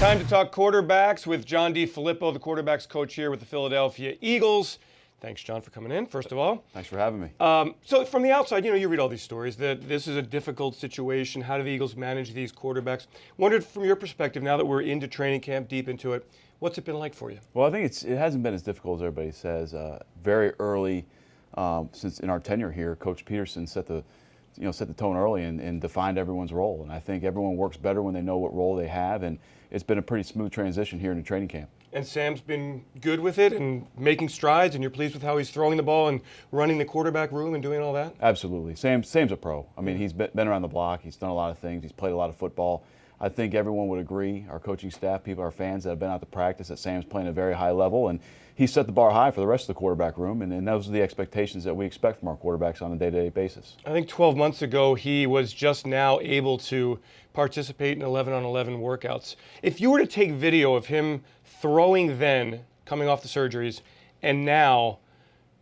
Time to talk quarterbacks with John DeFilippo, the quarterbacks coach here with the Philadelphia Eagles. Thanks, John, for coming in, first of all. Thanks for having me. So from the outside, you read all these stories that this is a difficult situation. How do the Eagles manage these quarterbacks? Wondered from your perspective, now that we're into training camp, deep into it, what's it been like for you? Well, I think it hasn't been as difficult as everybody says. Very early, since in our tenure here, Coach Peterson set the tone early and defined everyone's role. And I think everyone works better when they know what role they have. And it's been a pretty smooth transition here in the training camp. And Sam's been good with it and making strides, and you're pleased with how he's throwing the ball and running the quarterback room and doing all that? Absolutely. Sam's a pro. I mean, he's been around the block. He's done a lot of things. He's played a lot of football. I think everyone would agree, our coaching staff, people, our fans that have been out to practice, that Sam's playing at a very high level. And he set the bar high for the rest of the quarterback room, and those are the expectations that we expect from our quarterbacks on a day-to-day basis. I think 12 months ago, he was just now able to participate in 11-on-11 workouts. If you were to take video of him throwing then, coming off the surgeries, and now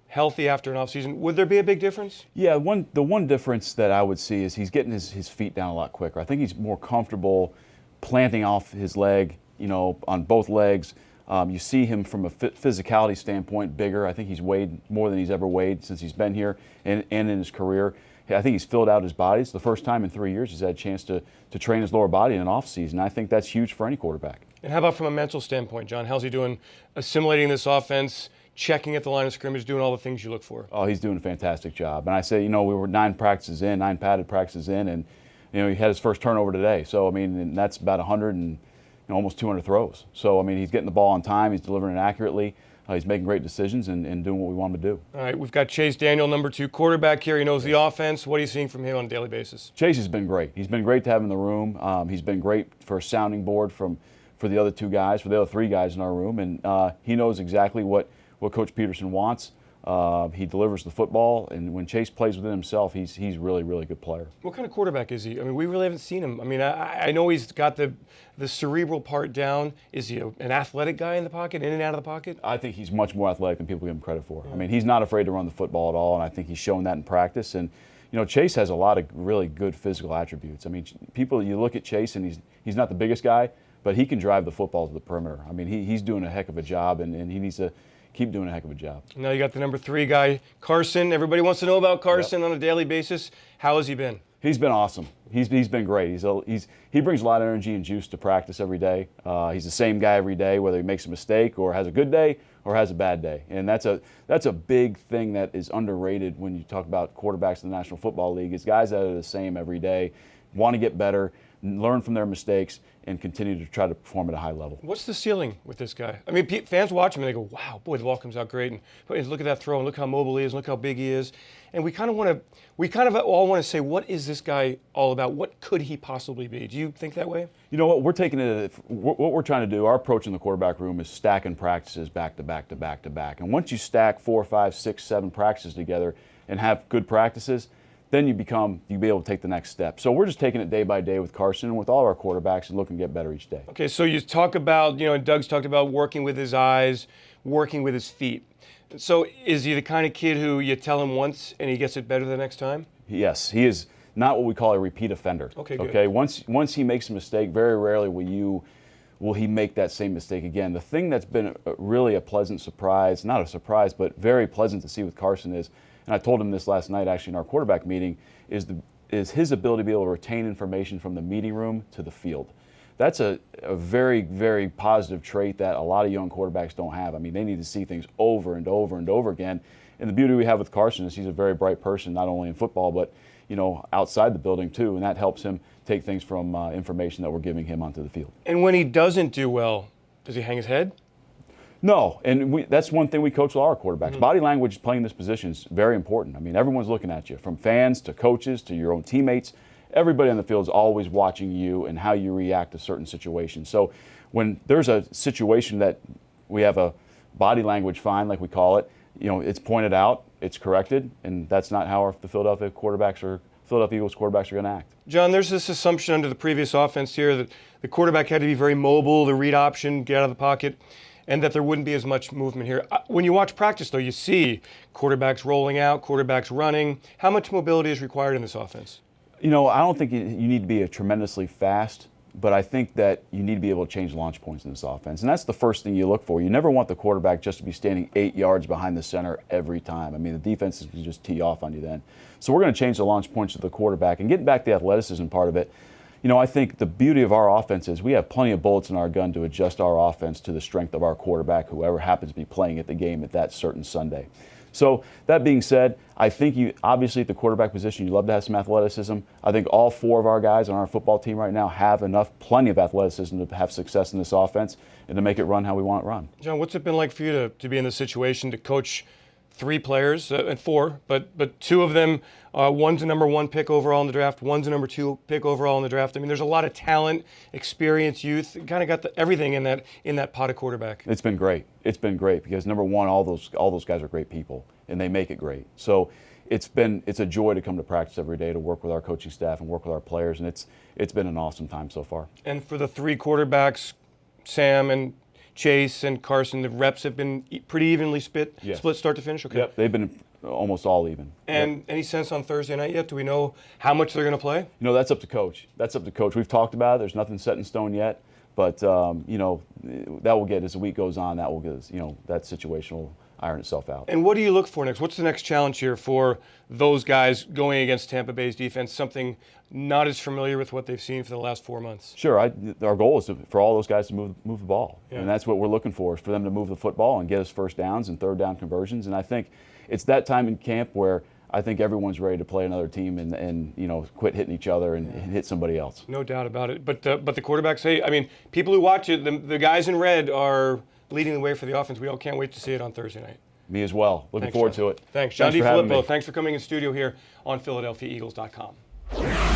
healthy after an offseason, would there be a big difference? Yeah, the one difference that I would see is he's getting his feet down a lot quicker. I think he's more comfortable planting off his leg, on both legs. You see him from a physicality standpoint bigger. I think he's weighed more than he's ever weighed since he's been here and in his career. I think he's filled out his body. It's the first time in 3 years he's had a chance to train his lower body in an offseason. I think that's huge for any quarterback. And how about from a mental standpoint, John? How's he doing assimilating this offense, checking at the line of scrimmage, doing all the things you look for? Oh, he's doing a fantastic job. And I say, we were 9 padded practices in, and he had his first turnover today. So, and that's about 100 and almost 200 throws. So, he's getting the ball on time. He's delivering it accurately. He's making great decisions and doing what we want him to do. All right, we've got Chase Daniel, number 2 quarterback here. He knows the offense. What are you seeing from him on a daily basis? Chase has been great. He's been great to have in the room. He's been great for a sounding board for the other 2 guys, for the other 3 guys in our room. And he knows exactly what Coach Peterson wants. He delivers the football, and when Chase plays within himself, he's really, really good player. What kind of quarterback is he? We really haven't seen him. I know he's got the cerebral part down. Is he an athletic guy in the pocket, in and out of the pocket? I think he's much more athletic than people give him credit for. Yeah. He's not afraid to run the football at all, and I think he's shown that in practice. And Chase has a lot of really good physical attributes. You look at Chase, and he's not the biggest guy, but he can drive the football to the perimeter. He's doing a heck of a job, and he needs to keep doing a heck of a job. Now you got the number 3 guy, Carson. Everybody wants to know about Carson on a daily basis. How has he been? He's been awesome. He's been great. He brings a lot of energy and juice to practice every day. He's the same guy every day, whether he makes a mistake or has a good day or has a bad day. And that's a big thing that is underrated when you talk about quarterbacks in the National Football League. Is guys that are the same every day, want to get better, learn from their mistakes, and continue to try to perform at a high level. What's the ceiling with this guy? Fans watch him and they go, wow, boy, the ball comes out great. And look at that throw, and look how mobile he is, and look how big he is. And we kind of all want to say, what is this guy all about? What could he possibly be? Do you think that way? You know what? We're taking it, what we're trying to do, our approach in the quarterback room is stacking practices back to back to back to back. And once you stack 4, 5, 6, 7 practices together and have good practices, then you'll be able to take the next step. So we're just taking it day by day with Carson and with all our quarterbacks and looking to get better each day. Okay, so you talk about, and Doug's talked about working with his eyes, working with his feet. So is he the kind of kid who you tell him once and he gets it better the next time? Yes, he is not what we call a repeat offender. Okay, good. Okay, once he makes a mistake, very rarely will he make that same mistake again. The thing that's been really a pleasant surprise, not a surprise, but very pleasant to see with Carson is, and I told him this last night actually in our quarterback meeting, is his ability to be able to retain information from the meeting room to the field. That's a very, very positive trait that a lot of young quarterbacks don't have. They need to see things over and over and over again. And the beauty we have with Carson is he's a very bright person, not only in football, but outside the building too, and that helps him take things from information that we're giving him onto the field. And when he doesn't do well, does he hang his head? No, and that's one thing we coach all our quarterbacks. Mm-hmm. Body language playing this position is very important. Everyone's looking at you, from fans to coaches to your own teammates. Everybody on the field is always watching you and how you react to certain situations. So when there's a situation that we have a body language fine, like we call it, it's pointed out, it's corrected, and that's not how the Philadelphia Eagles quarterbacks are going to act. John, there's this assumption under the previous offense here that the quarterback had to be very mobile, the read option, get out of the pocket, and that there wouldn't be as much movement here. When you watch practice, though, you see quarterbacks rolling out, quarterbacks running. How much mobility is required in this offense? I don't think you need to be a tremendously fast but I think that you need to be able to change launch points in this offense. And that's the first thing you look for. You never want the quarterback just to be standing 8 yards behind the center every time. I mean, the defense can just tee off on you then. So we're going to change the launch points of the quarterback. And getting back to the athleticism part of it, I think the beauty of our offense is we have plenty of bullets in our gun to adjust our offense to the strength of our quarterback, whoever happens to be playing at the game at that certain Sunday. So that being said, I think obviously at the quarterback position, you love to have some athleticism. I think all 4 of our guys on our football team right now have plenty of athleticism to have success in this offense and to make it run how we want it run. John, what's it been like for you to be in this situation to coach 3 players, and 4, but 2 of them, one's a number 1 pick overall in the draft, one's a number 2 pick overall in the draft. I mean, there's a lot of talent, experience, youth. Kind of got everything in that pot of quarterback. It's been great. It's been great because number 1, all those guys are great people and they make it great. So it's a joy to come to practice every day, to work with our coaching staff and work with our players, and it's been an awesome time so far. And for the 3 quarterbacks, Sam and Chase and Carson, the reps have been pretty evenly split start to finish? Okay. Yep, they've been almost all even. And any sense on Thursday night yet? Do we know how much they're going to play? That's up to coach. We've talked about it. There's nothing set in stone yet. But, that will get, as the week goes on, that will get, that situation will iron itself out. And what do you look for next? What's the next challenge here for those guys going against Tampa Bay's defense, something not as familiar with what they've seen for the last 4 months? Sure. Our goal is for all those guys to move the ball. Yeah. And that's what we're looking for, is for them to move the football and get us first downs and third down conversions. And I think it's that time in camp where I think everyone's ready to play another team and quit hitting each other and hit somebody else. No doubt about it. But the quarterbacks, people who watch it, the guys in red are leading the way for the offense. We all can't wait to see it on Thursday night. Me as well. Looking forward to it. Thanks. John DeFilippo, thanks for coming in studio here on PhiladelphiaEagles.com.